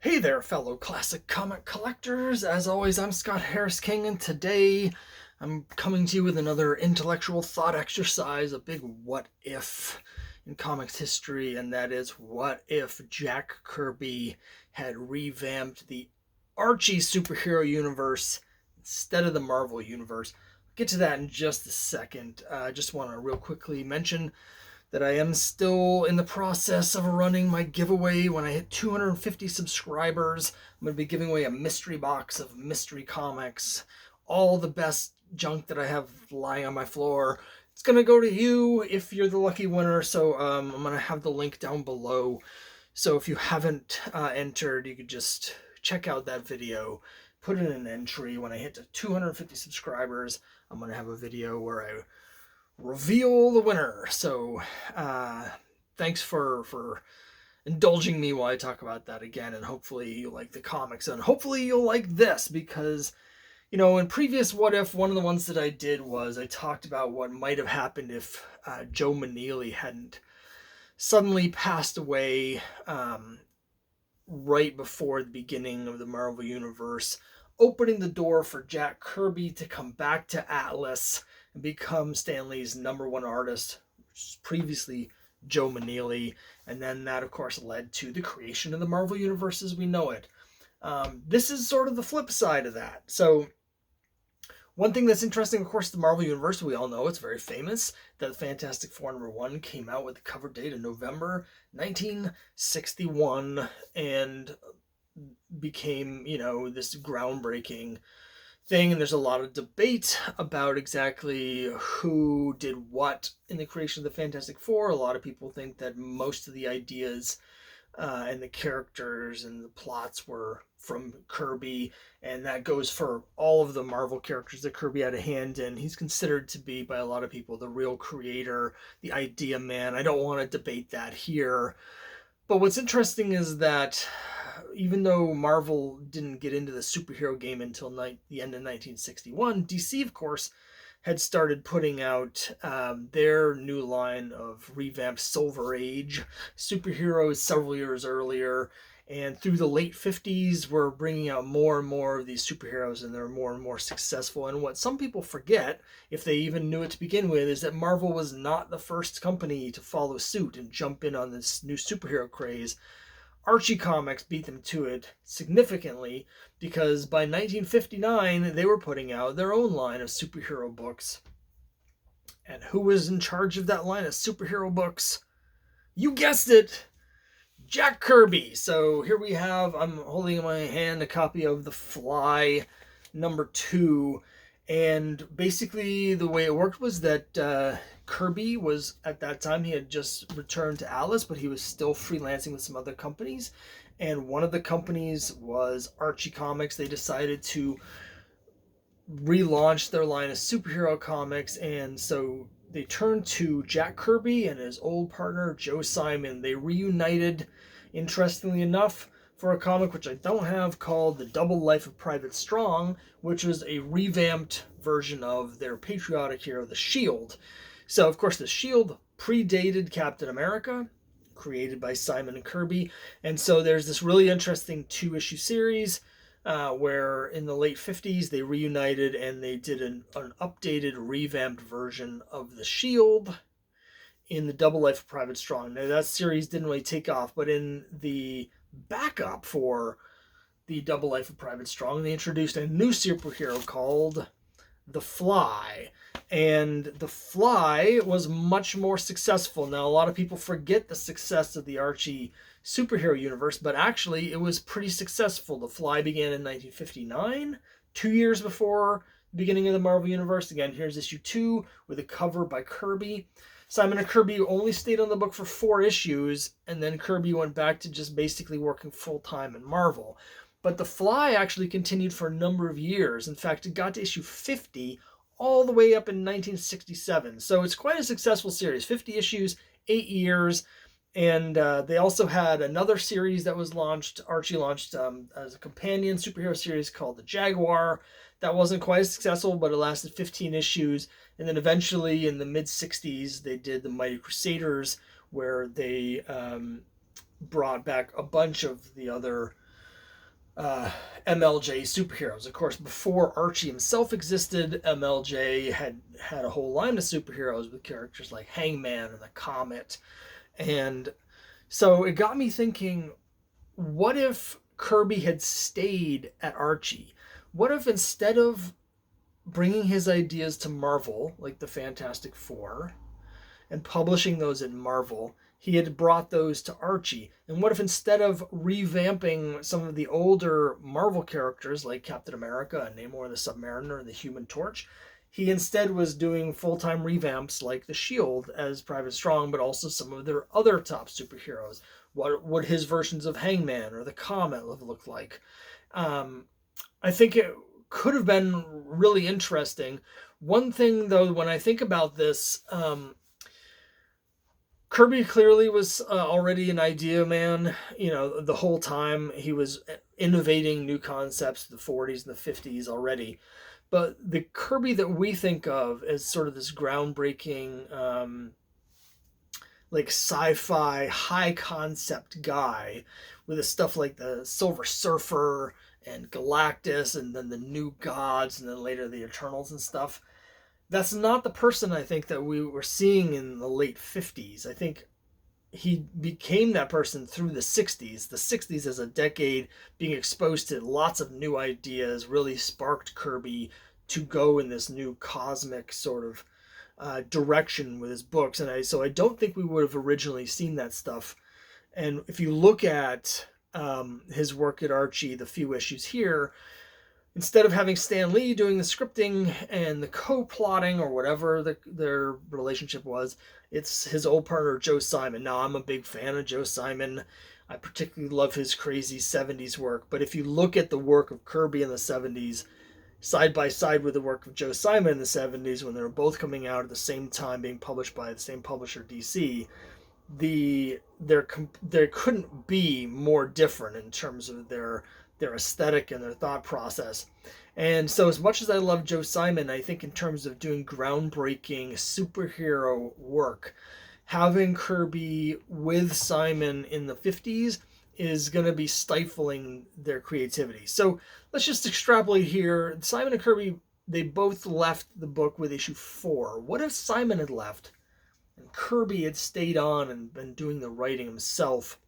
Hey there, fellow classic comic collectors. As always, I'm Scott Harris King, and today I'm coming to you with another intellectual thought exercise, a big what if in comics history, and that is what if Jack Kirby had revamped the Archie superhero universe instead of the Marvel universe. I'll get to that in just a second. I just want to real quickly mention that I am still in the process of running my giveaway. When I hit 250 subscribers, I'm going to be giving away a mystery box of mystery comics, all the best junk that I have lying on my floor. It's going to go to you if you're the lucky winner. So I'm going to have the link down below. So if you haven't entered, you could just check out that video, put in an entry. When I hit to 250 subscribers, I'm going to have a video where I reveal the winner. So thanks for indulging me while I talk about that again, and hopefully you like the comics, and hopefully you'll like this, because in previous What If, one of the ones that I did was I talked about what might have happened if Joe Maneely hadn't suddenly passed away right before the beginning of the Marvel Universe, opening the door for Jack Kirby to come back to Atlas and become Stan Lee's #1 artist, which was previously Joe Maneely. And then that, of course, led to the creation of the Marvel Universe as we know it. This is sort of the flip side of that. So one thing that's interesting, of course, the Marvel Universe, we all know it's very famous that Fantastic Four #1 came out with the cover date of November 1961 and became, this groundbreaking thing. And there's a lot of debate about exactly who did what in the creation of the Fantastic Four. A lot of people think that most of the ideas and the characters and the plots were from Kirby, and that goes for all of the Marvel characters that Kirby had a hand in. He's considered to be, by a lot of people, the real creator, the idea man. I don't want to debate that here. But what's interesting is that even though Marvel didn't get into the superhero game until the end of 1961, DC, of course, had started putting out their new line of revamped Silver Age superheroes several years earlier. And through the late 50s, we're bringing out more and more of these superheroes, and they're more and more successful. And what some people forget, if they even knew it to begin with, is that Marvel was not the first company to follow suit and jump in on this new superhero craze. Archie Comics beat them to it significantly, because by 1959 they were putting out their own line of superhero books. And who was in charge of that line of superhero books? You guessed it, Jack Kirby. So here we have, I'm holding in my hand a copy of The Fly #2. And basically the way it worked was that Kirby was, at that time, he had just returned to Alice, but he was still freelancing with some other companies. And one of the companies was Archie Comics. They decided to relaunch their line of superhero comics, and so they turned to Jack Kirby and his old partner Joe Simon. They reunited, interestingly enough, for a comic which I don't have, called The Double Life of Private Strong, which was a revamped version of their patriotic hero, the Shield. So, of course, the Shield predated Captain America, created by Simon and Kirby. And so there's this really interesting 2-issue series where in the late 50s they reunited and they did an updated, revamped version of the Shield in The Double Life of Private Strong. Now, that series didn't really take off, but in the backup for The Double Life of Private Strong, they introduced a new superhero called The Fly. And The Fly was much more successful. Now, a lot of people forget the success of the Archie superhero universe, but actually it was pretty successful. The Fly began in 1959, 2 years before the beginning of the Marvel Universe. Again, here's issue 2 with a cover by Kirby. Simon and Kirby only stayed on the book for 4 issues, and then Kirby went back to just basically working full-time in Marvel. But The Fly actually continued for a number of years. In fact, it got to issue 50 all the way up in 1967. So it's quite a successful series. 50 issues, 8 years. And they also had another series that was launched, Archie launched as a companion superhero series called The Jaguar. That wasn't quite as successful, but it lasted 15 issues. And then eventually in the mid-60s, they did The Mighty Crusaders, where they brought back a bunch of the other MLJ superheroes. Of course, before Archie himself existed, MLJ had a whole line of superheroes with characters like Hangman and the Comet. And so it got me thinking, what if Kirby had stayed at Archie? What if instead of bringing his ideas to Marvel, like the Fantastic Four, and publishing those in Marvel, he had brought those to Archie? And what if instead of revamping some of the older Marvel characters like Captain America and Namor the Submariner and the Human Torch, he instead was doing full-time revamps like the Shield as Private Strong, but also some of their other top superheroes? What would his versions of Hangman or the Comet have looked like? I think it could have been really interesting. One thing, though, when I think about this, Kirby clearly was already an idea man. The whole time he was innovating new concepts in the 40s and the 50s already. But the Kirby that we think of as sort of this groundbreaking, like sci-fi, high concept guy with the stuff like the Silver Surfer and Galactus and then the New Gods and then later the Eternals and stuff. That's not the person I think that we were seeing in the late 50s. I think he became that person through the 60s. The 60s as a decade, being exposed to lots of new ideas, really sparked Kirby to go in this new cosmic sort of direction with his books. And so I don't think we would have originally seen that stuff. And if you look at his work at Archie, the few issues here, instead of having Stan Lee doing the scripting and the co-plotting or whatever their relationship was, it's his old partner Joe Simon. Now, I'm a big fan of Joe Simon. I particularly love his crazy 70s work. But if you look at the work of Kirby in the 70s, side by side with the work of Joe Simon in the 70s, when they were both coming out at the same time, being published by the same publisher, DC, there couldn't be more different in terms of their aesthetic and their thought process. And so as much as I love Joe Simon, I think in terms of doing groundbreaking superhero work, having Kirby with Simon in the 50s is going to be stifling their creativity. So let's just extrapolate here. Simon and Kirby, they both left the book with issue 4. What if Simon had left and Kirby had stayed on and been doing the writing himself?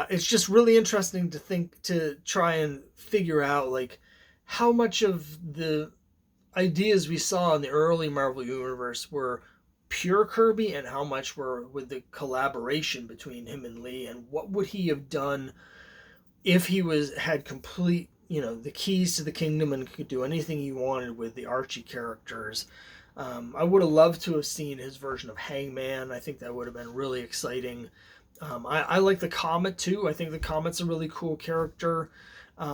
It's just really interesting to try and figure out like how much of the ideas we saw in the early Marvel Universe were pure Kirby and how much were with the collaboration between him and Lee, and what would he have done if he had complete, the keys to the kingdom and could do anything he wanted with the Archie characters. I would have loved to have seen his version of Hangman. I think that would have been really exciting. I like the Comet too. I think the Comet's a really cool character.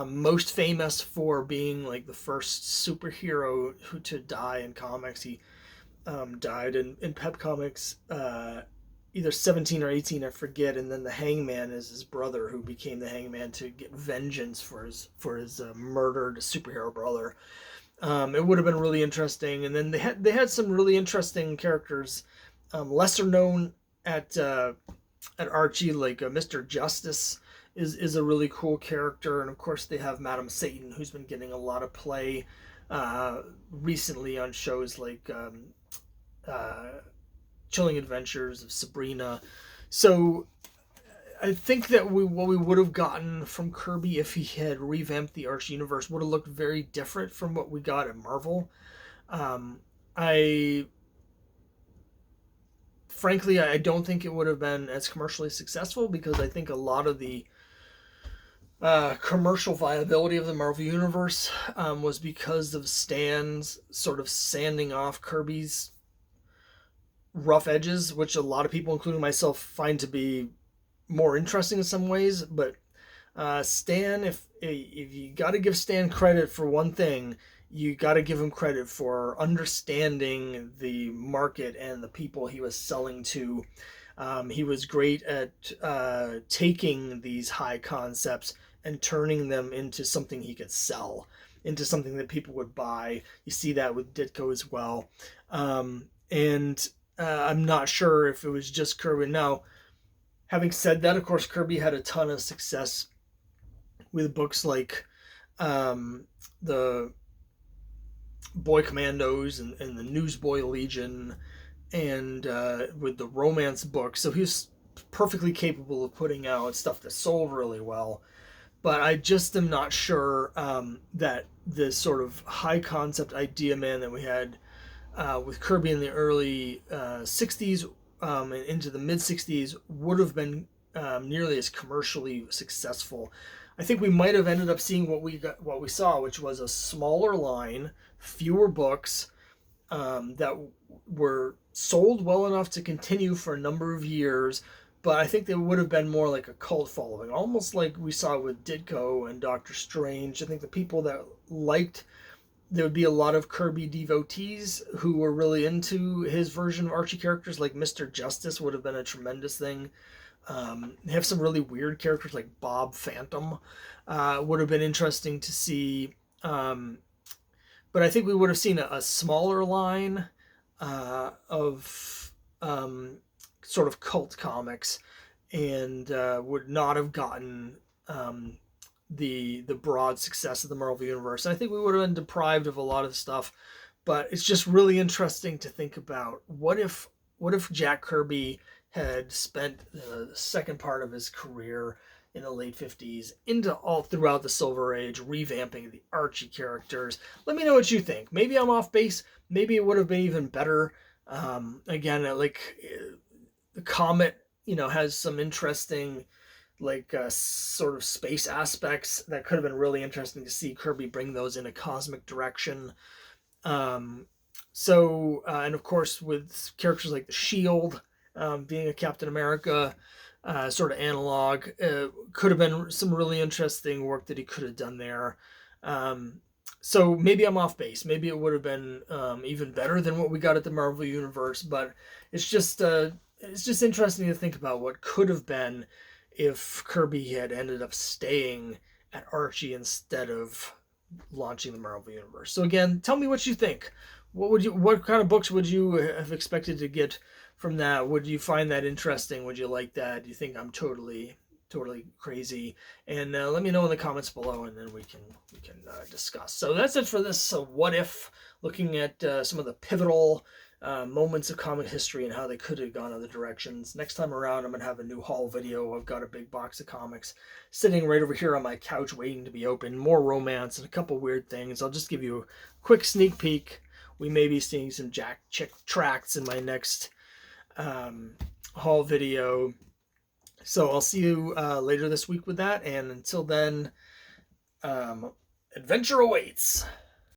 Most famous for being like the first superhero to die in comics. He died in Pep Comics, either 17 or 18, I forget. And then the Hangman is his brother, who became the Hangman to get vengeance for his murdered superhero brother. It would have been really interesting. And then they had some really interesting characters, lesser known at Archie, like Mr. Justice is a really cool character, and of course they have Madam Satan, who's been getting a lot of play recently on shows like Chilling Adventures of Sabrina. So I think that what we would have gotten from Kirby if he had revamped the Archie universe would have looked very different from what we got at Marvel. Frankly, I don't think it would have been as commercially successful, because I think a lot of the commercial viability of the Marvel Universe was because of Stan's sort of sanding off Kirby's rough edges, which a lot of people, including myself, find to be more interesting in some ways. But Stan, if you got to give Stan credit for one thing, you got to give him credit for understanding the market and the people he was selling to. He was great at taking these high concepts and turning them into something he could sell, into something that people would buy. You see that with Ditko as well. And I'm not sure if it was just Kirby. Now, having said that, of course, Kirby had a ton of success with books like the Boy Commandos and the Newsboy Legion, and with the romance books. So he's perfectly capable of putting out stuff that sold really well. But I just am not sure that this sort of high concept idea man that we had with Kirby in the early 60s and into the mid 60s would have been nearly as commercially successful. I think we might have ended up seeing what we saw, which was a smaller line, fewer books that were sold well enough to continue for a number of years, but I think they would have been more like a cult following, almost like we saw with Ditko and Doctor Strange. I think the people that liked, there would be a lot of Kirby devotees who were really into his version of Archie characters, like Mr. Justice would have been a tremendous thing. They have some really weird characters like Bob Phantom. Would have been interesting to see. But I think we would have seen a smaller line of sort of cult comics, and would not have gotten the broad success of the Marvel Universe. And I think we would have been deprived of a lot of stuff. But it's just really interesting to think about what if Jack Kirby had spent the second part of his career in the late 50s into all throughout the Silver Age, revamping the Archie characters. Let me know what you think. Maybe I'm off base. Maybe it would have been even better. Again, like the Comet, has some interesting, like sort of space aspects that could have been really interesting to see Kirby bring those in a cosmic direction. And of course, with characters like the Shield, being a Captain America sort of analog, could have been some really interesting work that he could have done there. So maybe I'm off base. Maybe it would have been even better than what we got at the Marvel Universe. But it's just interesting to think about what could have been if Kirby had ended up staying at Archie instead of launching the Marvel Universe. So again, tell me what you think. What kind of books would you have expected to get from that? Would you find that interesting? Would you like that? Do you think I'm totally crazy? And let me know in the comments below, and then we can discuss. So that's it for this what if, looking at some of the pivotal moments of comic history and how they could have gone other directions. Next time around, I'm going to have a new haul video. I've got a big box of comics sitting right over here on my couch waiting to be opened. More romance and a couple weird things. I'll just give you a quick sneak peek. We may be seeing some Jack Chick tracts in my next haul video. So I'll see you later this week with that. And until then, adventure awaits.